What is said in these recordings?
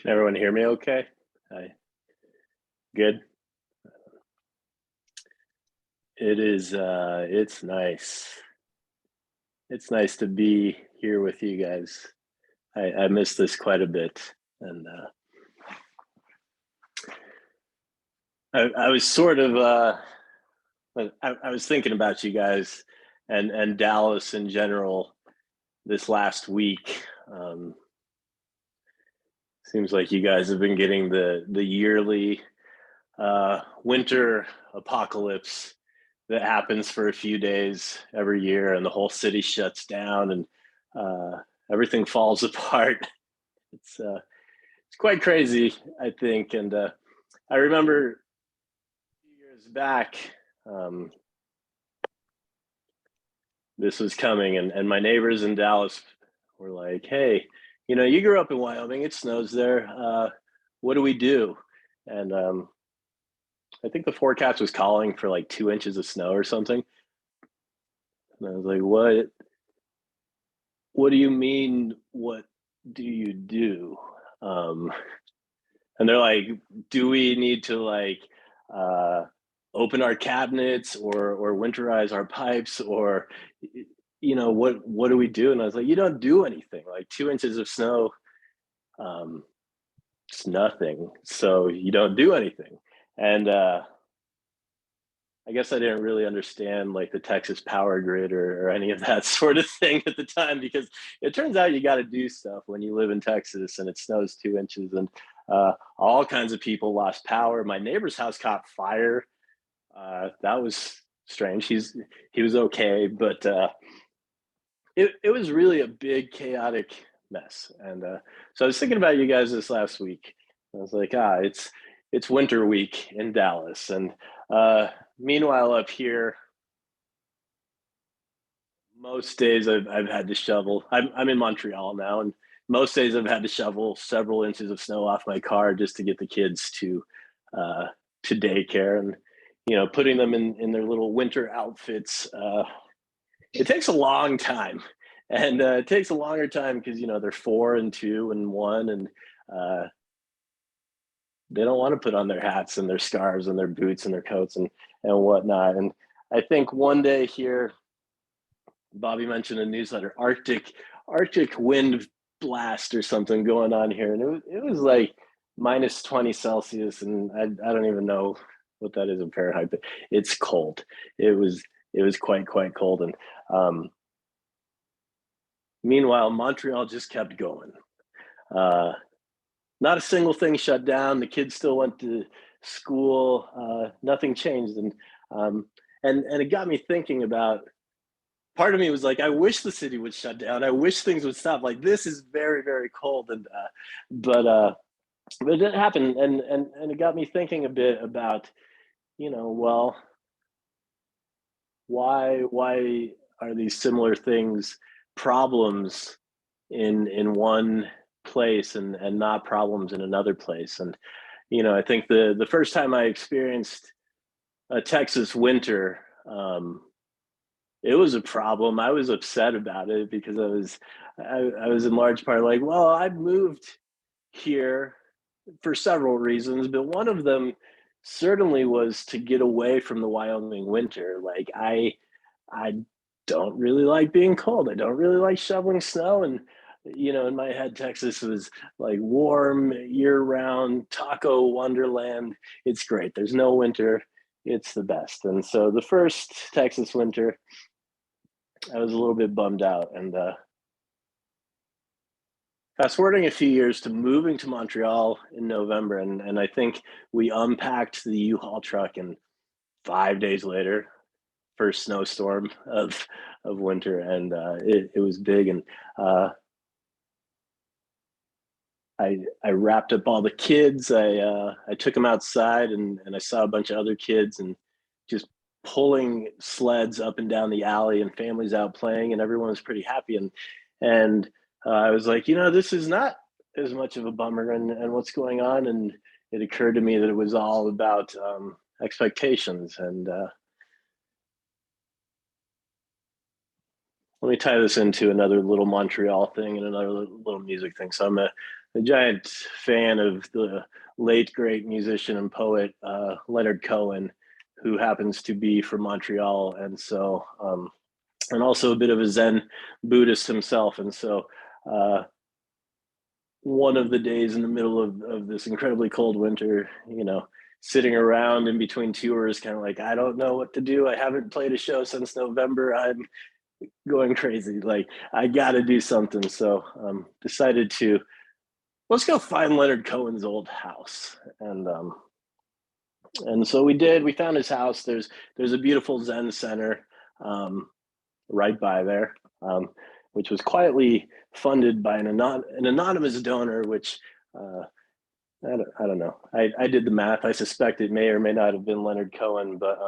Can everyone hear me okay? Hi. Good. It's nice. It's nice to be here with you guys. I miss this quite a bit. And I was sort of, I was thinking about you guys and Dallas in general this last week. Seems like you guys have been getting the yearly winter apocalypse that happens for a few days every year, and the whole city shuts down, and everything falls apart. It's quite crazy, I think. And I remember a few years back, um, this was coming, and my neighbors in Dallas were like, "Hey, you grew up in Wyoming. It snows there. What do we do?" And I think the forecast was calling for like 2 inches of snow or something. And I was like, "What? What do you mean? What do you do?" Um, and they're like, "Do we need to like uh, open our cabinets or winterize our pipes or what do we do?" And I was like, "You don't do anything. Like 2 inches of snow, um, it's nothing. So you don't do anything." And I guess I didn't really understand like the Texas power grid or any of that sort of thing at the time, because it turns out you got to do stuff when you live in Texas and it snows 2 inches, and all kinds of people lost power. My neighbor's house caught fire. That was strange. He was okay, but it was really a big chaotic mess. And so I was thinking about you guys this last week. I was like, it's winter week in Dallas, and meanwhile up here, most days I've had to shovel. I'm in Montreal now, and most days I've had to shovel several inches of snow off my car just to get the kids uh, to daycare, and putting them in their little winter outfits. It takes a long time, and it takes a longer time because they're 4 and 2 and 1, and uh, they don't want to put on their hats and their scarves and their boots and their coats and whatnot. And I think one day here, Bobby mentioned a newsletter, Arctic wind blast or something going on here, and it was like minus 20 Celsius, and I don't even know what that is in Fahrenheit, but it's cold. It was quite cold, and um, meanwhile Montreal just kept going. Uh, Not a single thing shut down. The kids still went to school. Nothing changed, um, and it got me thinking about. Part of me was like, I wish the city would shut down. I wish things would stop. Like this is very cold, and but it didn't happen, and it got me thinking a bit about well, why are these similar things problems in one place and not problems in another place? And I think the first time I experienced a Texas winter, it was a problem. I was upset about it because I was in large part like, well, I moved here for several reasons, but one of them certainly was to get away from the Wyoming winter. Like I don't really like being cold. I don't really like shoveling snow. And in my head, Texas was like warm year round, taco wonderland. It's great. There's no winter. It's the best. And so the first Texas winter, I was a little bit bummed out. And fast forwarding a few years to moving to Montreal in November, and I think we unpacked the U-Haul truck, and 5 days later, first snowstorm of winter, and it was big. And uh, I wrapped up all the kids. I took them outside, and I saw a bunch of other kids, and just pulling sleds up and down the alley, and families out playing, and everyone was pretty happy. And I was like, this is not as much of a bummer, and what's going on. And it occurred to me that it was all about expectations. And let me tie this into another little Montreal thing and another little music thing. So a giant fan of the late great musician and poet Leonard Cohen, who happens to be from Montreal, and so and also a bit of a Zen Buddhist himself, and so. One of the days in the middle of this incredibly cold winter, sitting around in between tours, kind of like, I don't know what to do. I haven't played a show since November. I'm going crazy. Like, I got to do something. So decided to let's go find Leonard Cohen's old house, and so we did. We found his house. There's a beautiful Zen center right by there, which was quietly funded by an anonymous donor, which I don't know. I did the math. I suspect it may or may not have been Leonard Cohen, but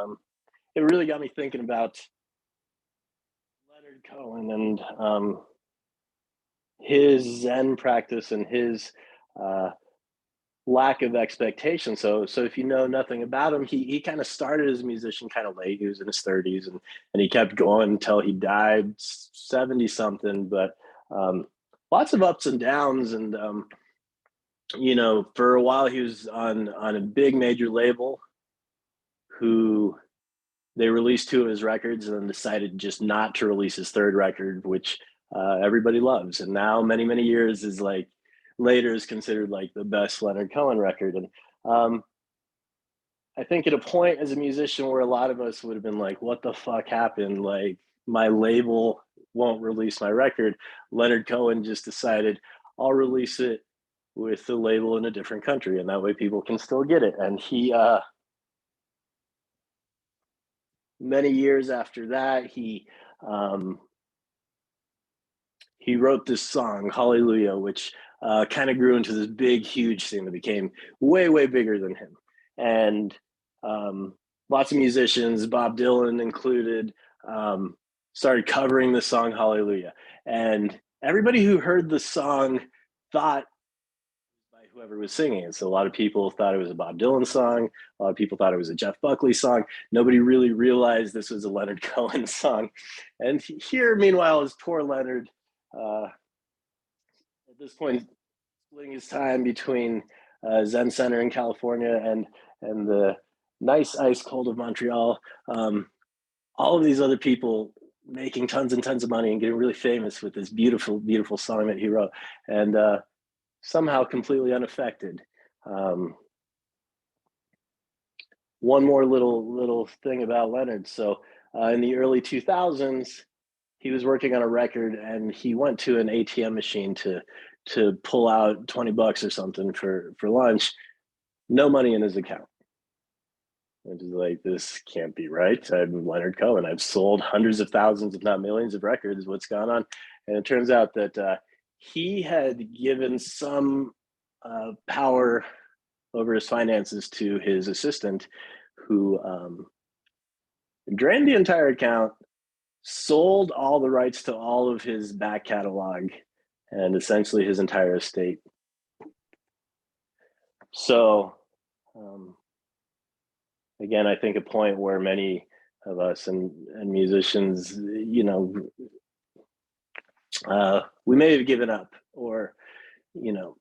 it really got me thinking about Leonard Cohen and his Zen practice and his uh, lack of expectation. So if you know nothing about him, he kind of started as a musician kind of late. He was in his 30s, and he kept going until he died 70 something. But lots of ups and downs, and for a while he was on a big major label who they released two of his records and then decided just not to release his third record, which everybody loves. And now, many years is like later, is considered like the best Leonard Cohen record. And I think at a point as a musician where a lot of us would have been like, what the fuck happened? Like, my label won't release my record. Leonard Cohen just decided, I'll release it with the label in a different country, and that way people can still get it. And he many years after that, um, he wrote this song Hallelujah, which kind of grew into this big huge thing that became way bigger than him. And um, lots of musicians, Bob Dylan included, started covering the song Hallelujah, and everybody who heard the song thought by whoever was singing it. So a lot of people thought it was a Bob Dylan song. A lot of people thought it was a Jeff Buckley song. Nobody really realized this was a Leonard Cohen song. And here, meanwhile, is poor Leonard, at this point, splitting his time between Zen Center in California and the nice ice cold of Montreal. All of these other people making tons and tons of money and getting really famous with this beautiful song that he wrote, and somehow completely unaffected. Um, One more little thing about Leonard. So in the early 2000s, he was working on a record, and he went to an ATM machine to pull out $20 or something for lunch. No money in his account. And he's like, this can't be right. I'm Leonard Cohen. I've sold hundreds of thousands, if not millions, of records. What's gone on? And it turns out that he had given some power over his finances to his assistant, who drained the entire account, sold all the rights to all of his back catalog, and essentially his entire estate. So, again, I think a point where many of us and musicians, we may have given up, or you know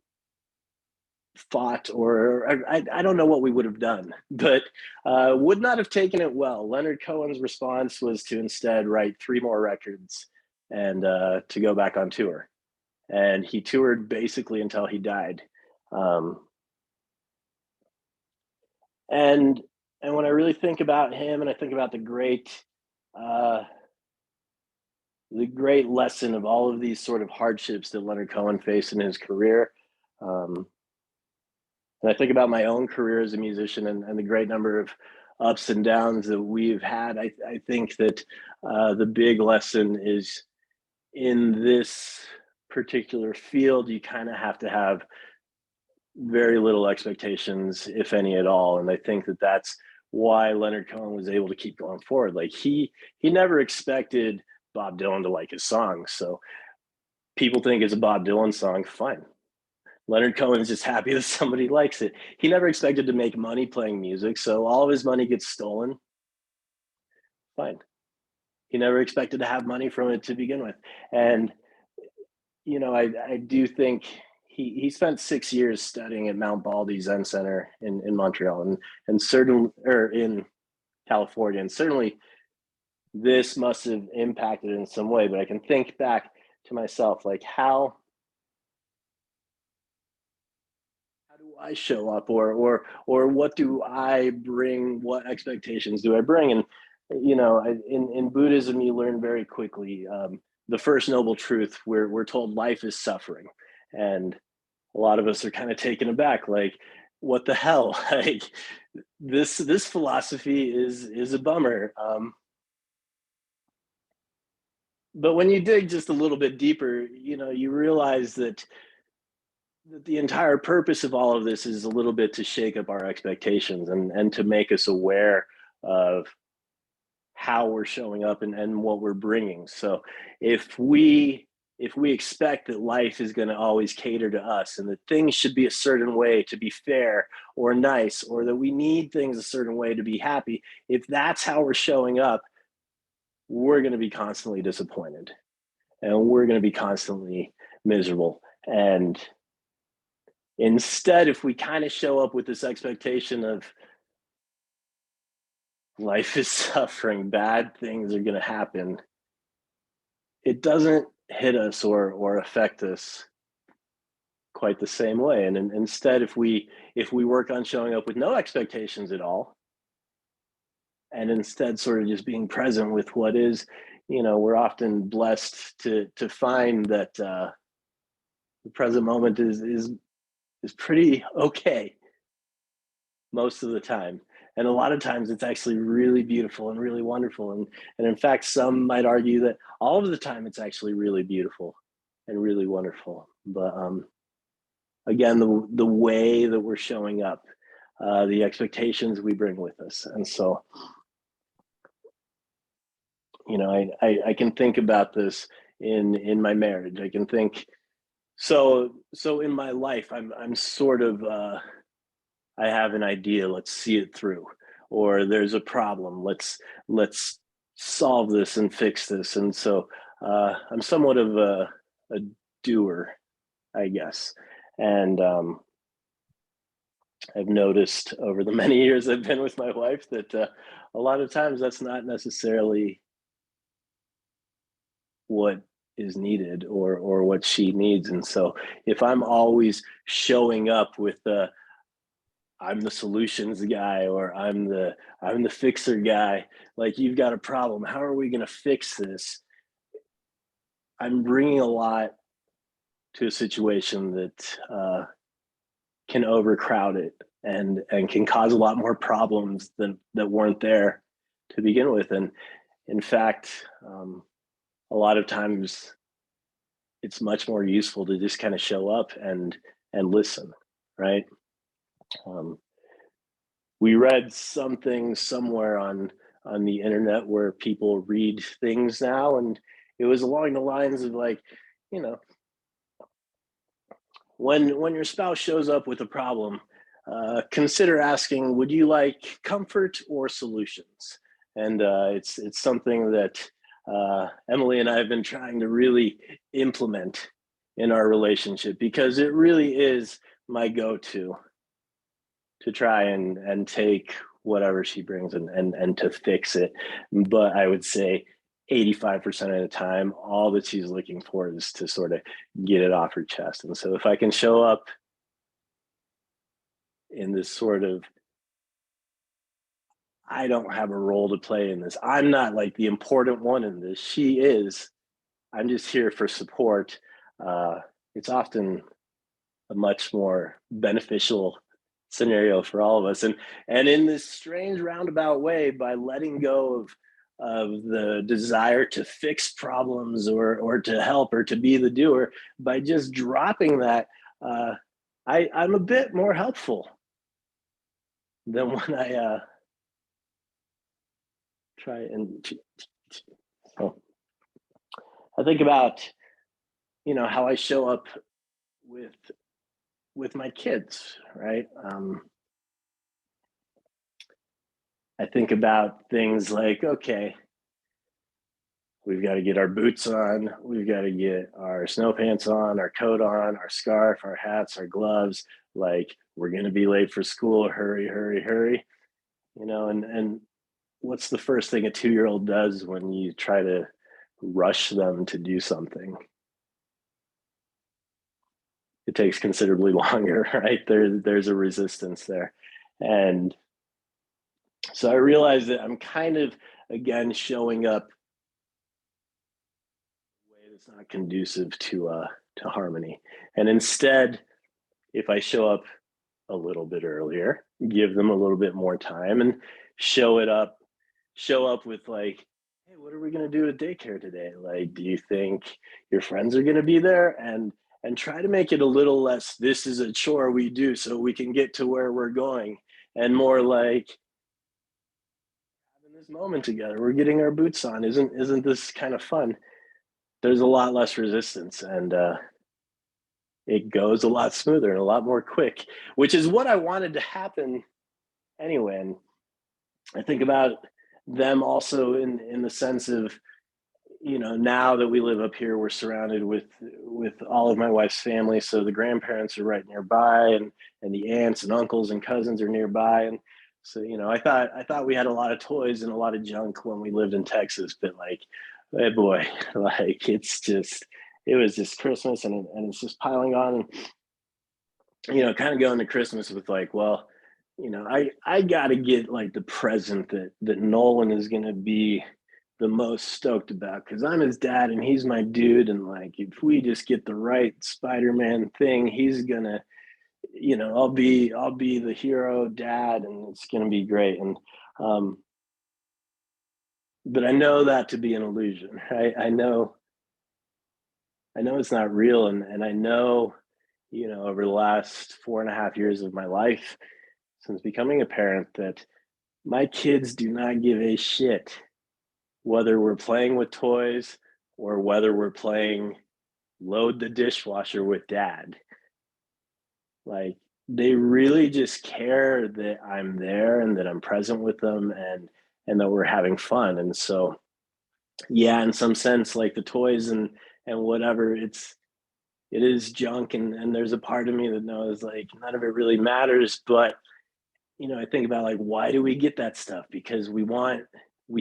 fought, or I don't know what we would have done, but would not have taken it well. Leonard Cohen's response was to instead write three more records and to go back on tour. And he toured basically until he died. Um, and and when I really think about him, and I think about uh, the great lesson of all of these sort of hardships that Leonard Cohen faced in his career, um, and I think about my own career as a musician, and the great number of ups and downs that we've had, I think that the big lesson is, in this particular field, you kind of have to have very little expectations, if any at all. And I think that that's why Leonard Cohen was able to keep going forward. Like, he never expected Bob Dylan to like his songs. So people think it's a Bob Dylan song, fine. Leonard Cohen is just happy that somebody likes it. He never expected to make money playing music, so all of his money gets stolen, fine. He never expected to have money from it to begin with. And I do think he spent 6 years studying at Mount Baldy Zen Center in Montreal, and certain or in California, and certainly this must have impacted in some way. But I can think back to myself, like how do I show up, or what do I bring? What expectations do I bring? And in Buddhism, you learn very quickly the first noble truth. We're told life is suffering, and a lot of us are kind of taken aback, like, what the hell? Like, this philosophy is a bummer. But when you dig just a little bit deeper, you realize that the entire purpose of all of this is a little bit to shake up our expectations, and to make us aware of how we're showing up, and what we're bringing. So if we if we expect that life is going to always cater to us, and that things should be a certain way to be fair or nice, or that we need things a certain way to be happy, if that's how we're showing up, we're going to be constantly disappointed, and we're going to be constantly miserable. And instead, if we kind of show up with this expectation of life is suffering, bad things are going to happen, it doesn't hit us or affect us quite the same way. And instead, if we work on showing up with no expectations at all, and instead sort of just being present with what is, we're often blessed to find that the present moment is pretty okay most of the time. And a lot of times it's actually really beautiful and really wonderful. And in fact, some might argue that all of the time it's actually really beautiful and really wonderful. But again, the way that we're showing up, the expectations we bring with us. And so, I can think about this in my marriage. I can think, so in my life, I'm sort of, I have an idea, let's see it through. Or there's a problem, let's solve this and fix this. And so I'm somewhat of a doer, I guess. And I've noticed over the many years I've been with my wife that a lot of times that's not necessarily what is needed, or what she needs. And so if I'm always showing up with I'm the solutions guy, or I'm the fixer guy, like, you've got a problem, how are we going to fix this? I'm bringing a lot to a situation that can overcrowd it, and can cause a lot more problems than that weren't there to begin with. And in fact, a lot of times it's much more useful to just kind of show up and listen, right? Um, we read something somewhere on the internet where people read things now, and it was along the lines of, like, you know when your spouse shows up with a problem, consider asking, would you like comfort or solutions? And it's something that Emily and I have been trying to really implement in our relationship, because it really is my go-to to try and take whatever she brings, and to fix it. But I would say 85% of the time, all that she's looking for is to sort of get it off her chest. And so if I can show up in this sort of, I don't have a role to play in this, I'm not like the important one in this, she is, I'm just here for support, uh, it's often a much more beneficial scenario for all of us. And in this strange roundabout way, by letting go of the desire to fix problems, or to help, or to be the doer, by just dropping that, uh, I'm a bit more helpful than when I try and. So I think about, how I show up with my kids, right? I think about things like, okay, we've got to get our boots on, we've got to get our snow pants on, our coat on, our scarf, our hats, our gloves. Like, we're going to be late for school. Hurry, hurry, hurry. And what's the first thing a 2-year-old does when you try to rush them to do something? It takes considerably longer, right? There's a resistance there. And so I realized that I'm kind of, again, showing up in a way that's not conducive to harmony. And instead, if I show up a little bit earlier, give them a little bit more time, and show it up, show up with like, hey, what are we going to do at daycare today? Like, do you think your friends are going to be there? And try to make it a little less, this is a chore we do so we can get to where we're going, and more like, having this moment together, we're getting our boots on. Isn't this kind of fun? There's a lot less resistance, and it goes a lot smoother and a lot more quick, which is what I wanted to happen anyway. And I think about them also in the sense of, now that we live up here, we're surrounded with all of my wife's family. So the grandparents are right nearby, and the aunts and uncles and cousins are nearby. And so, I thought we had a lot of toys and a lot of junk when we lived in Texas, but like, hey boy, like it was just Christmas, and it's just piling on. And kind of going to Christmas with like, well, I got to get like the present that Nolan is going to be the most stoked about, because I'm his dad and he's my dude. And like, if we just get the right Spider-Man thing, he's gonna, I'll be the hero dad, and it's gonna be great. And but I know that to be an illusion, right? I know it's not real. And I know, over the last 4.5 years of my life since becoming a parent, that my kids do not give a shit whether we're playing with toys or whether we're playing load the dishwasher with dad. Like, they really just care that I'm there and that I'm present with them, and that we're having fun. And so, yeah, in some sense, like the toys and whatever, it is junk, and there's a part of me that knows like none of it really matters. But I think about like, why do we get that stuff? Because we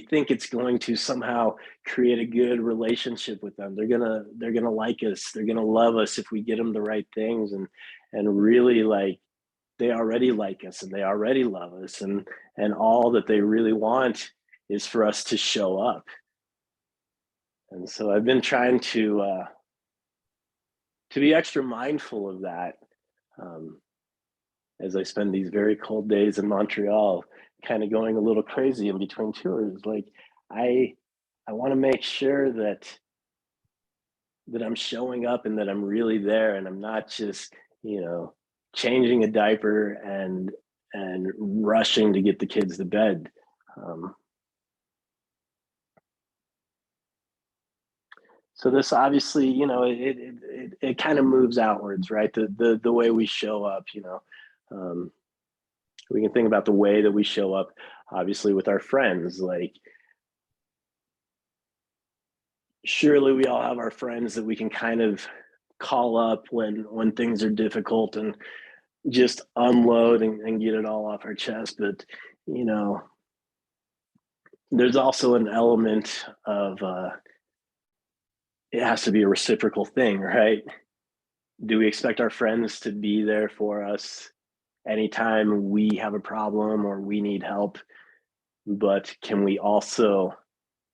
think it's going to somehow create a good relationship with them. They're gonna like us. They're gonna love us if we get them the right things. And really, like, they already like us and they already love us, and all that they really want is for us to show up. And so I've been trying to be extra mindful of that, um, as I spend these very cold days in Montreal, kind of going a little crazy in between tours. Like, I I want to make sure that I'm showing up and that I'm really there, and I'm not just, you know, changing a diaper and rushing to get the kids to bed. Um, so this obviously, it kind of moves outwards, right? The way we show up, um, we can think about the way that we show up, obviously, with our friends. Like, surely we all have our friends that we can kind of call up when things are difficult and just unload and get it all off our chest. But you know there's also an element of, it has to be a reciprocal thing, right? Do we expect our friends to be there for us anytime we have a problem or we need help? But can we also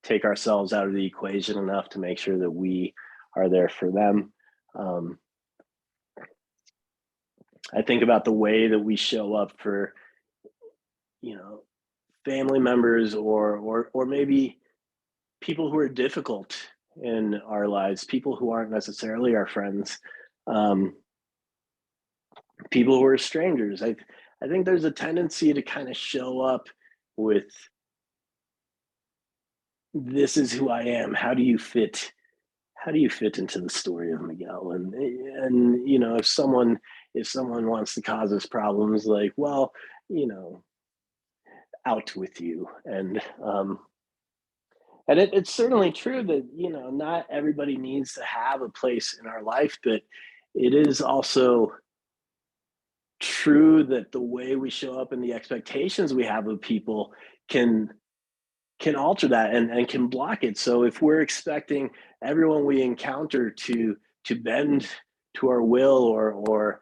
take ourselves out of the equation enough to make sure that we are there for them? um, I think about the way that we show up for, you know family members, or maybe people who are difficult in our lives, people who aren't necessarily our friends, um, people who are strangers. I think there's a tendency to kind of show up with, this is who I am. How do you fit into the story of Miguel? And if someone wants to cause us problems, like, well, you know out with you. And it's certainly true that, not everybody needs to have a place in our life, but it is also true that the way we show up and the expectations we have of people can alter that and can block it. So if we're expecting everyone we encounter to bend to our will, or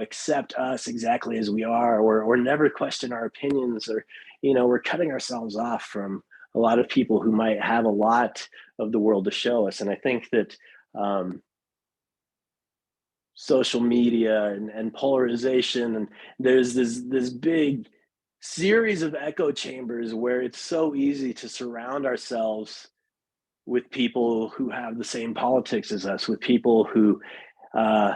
accept us exactly as we are, or never question our opinions, or we're cutting ourselves off from a lot of people who might have a lot of the world to show us. And I think that social media and polarization, and there's this big series of echo chambers where it's so easy to surround ourselves with people who have the same politics as us, with people who uh,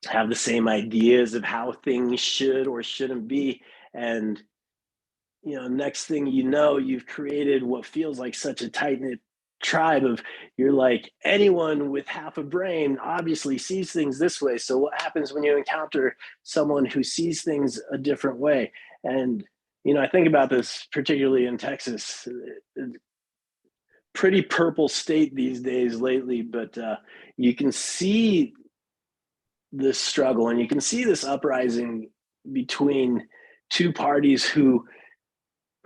have the same ideas of how things should or shouldn't be. And next thing you know, you've created what feels like such a tight knit tribe of, you're like, anyone with half a brain obviously sees things this way. So what happens when you encounter someone who sees things a different way? And I think about this particularly in Texas, pretty purple state these days lately, but you can see this struggle, and you can see this uprising between two parties who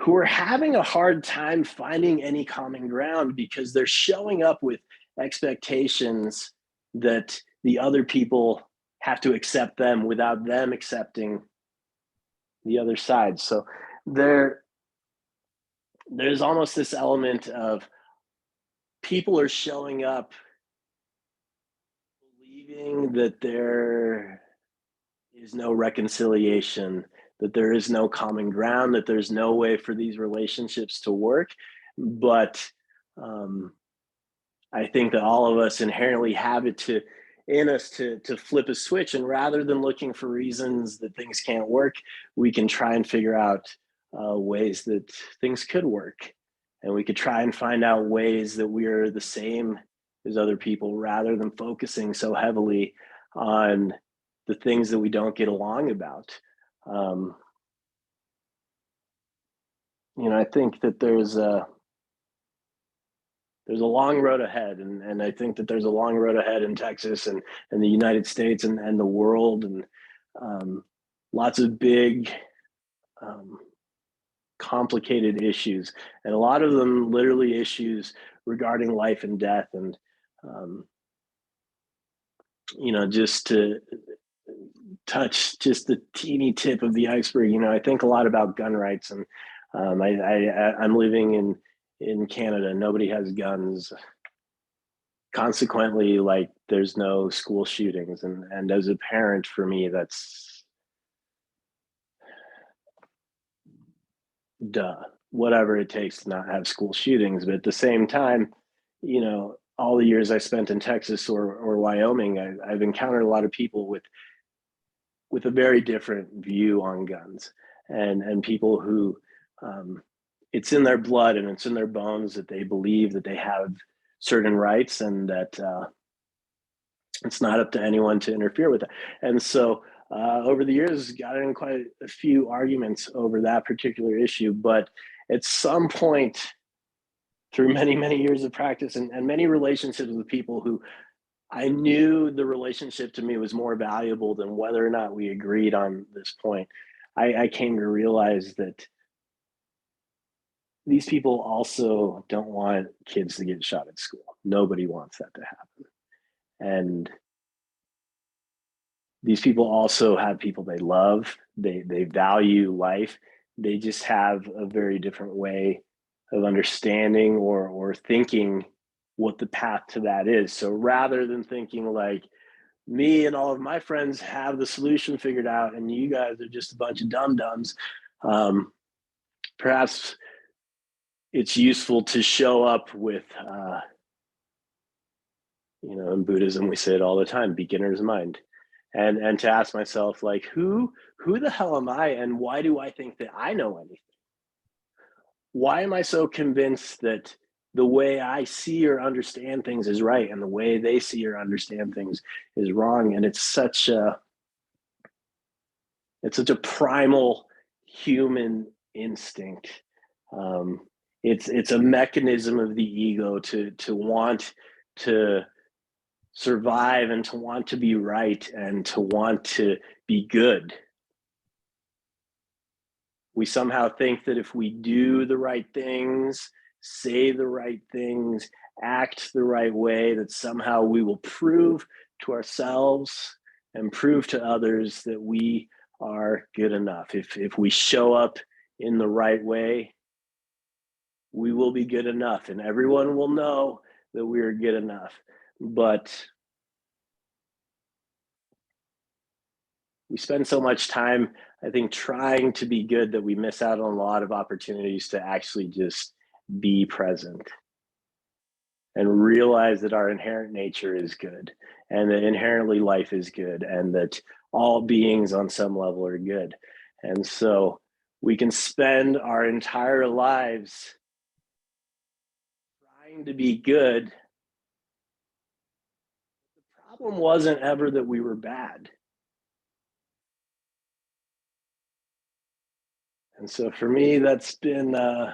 are having a hard time finding any common ground, because they're showing up with expectations that the other people have to accept them without them accepting the other side. So there there's almost this element of people are showing up believing that there is no reconciliation, that there is no common ground, that there's no way for these relationships to work. But um, I think that all of us inherently have it in us to flip a switch, and rather than looking for reasons that things can't work, we can try and figure out ways that things could work, and we could try and find out ways that we are the same as other people, rather than focusing so heavily on the things that we don't get along about. Um, I think that there's a long road ahead, and I think that there's a long road ahead in Texas and the United States and the world, and um, lots of big, um, complicated issues, and a lot of them literally issues regarding life and death. And um, just to touch just the teeny tip of the iceberg, I think a lot about gun rights, and I'm living in Canada. Nobody has guns. Consequently, like, there's no school shootings, and as a parent, for me, that's duh. Whatever it takes to not have school shootings. But at the same time, all the years I spent in Texas or Wyoming, I've encountered a lot of people with a very different view on guns, and people who, um, it's in their blood and it's in their bones that they believe that they have certain rights, and that it's not up to anyone to interfere with it. And so over the years, got in quite a few arguments over that particular issue. But at some point, through many, many years of practice and many relationships with people who I knew the relationship to me was more valuable than whether or not we agreed on this point, I came to realize that these people also don't want kids to get shot at school. Nobody wants that to happen. And these people also have people they love. They value life. They just have a very different way of understanding or thinking what the path to that is. So rather than thinking like, me and all of my friends have the solution figured out and you guys are just a bunch of dum dums, um, perhaps it's useful to show up with in Buddhism we say it all the time, beginner's mind, and to ask myself, like, who the hell am I, and why do I think that I know anything? Why am I so convinced that the way I see or understand things is right and the way they see or understand things is wrong? And it's such a primal human instinct. um, It's a mechanism of the ego to want to survive and to want to be right and to want to be good. We somehow think that if we do the right things, say the right things, act the right way, that somehow we will prove to ourselves and prove to others that we are good enough. If we show up in the right way, we will be good enough and everyone will know that we are good enough. But we spend so much time, I think, trying to be good that we miss out on a lot of opportunities to actually just be present and realize that our inherent nature is good and that inherently life is good and that all beings on some level are good. And so we can spend our entire lives trying to be good. The problem wasn't ever that we were bad. And so for me, that's been, I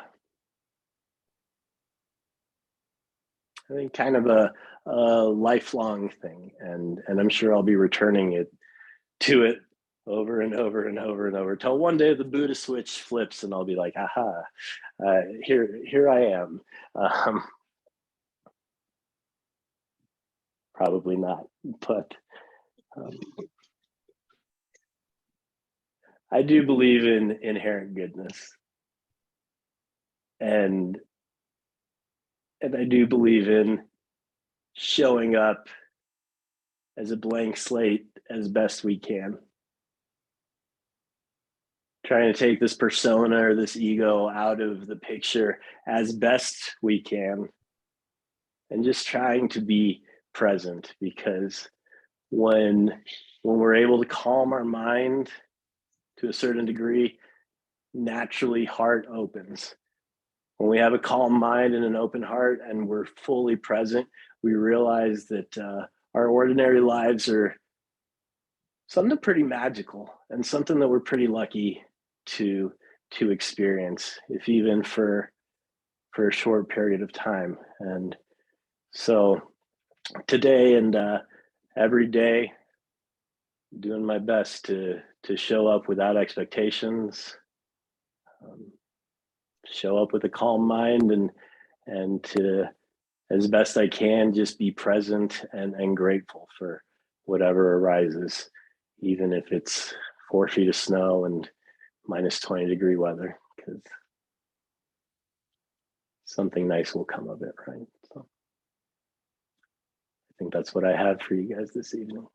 think, kind of a lifelong thing. And I'm sure I'll be returning it over and over and over and over till one day the Buddha switch flips and I'll be like, aha, here I am. Um, Probably not, but um, I do believe in inherent goodness, and and I do believe in showing up as a blank slate as best we can, trying to take this persona or this ego out of the picture as best we can, and just trying to be present. Because when we're able to calm our mind to a certain degree, naturally heart opens. When we have a calm mind and an open heart and we're fully present, we realize that our ordinary lives are something pretty magical and something that we're pretty lucky to to experience, if even for a short period of time. And so today and every day, doing my best to show up without expectations, um, show up with a calm mind, and to, as best I can, just be present and grateful for whatever arises, even if it's 4 feet of snow and minus 20-degree weather, because something nice will come of it, right? So I think that's what I have for you guys this evening.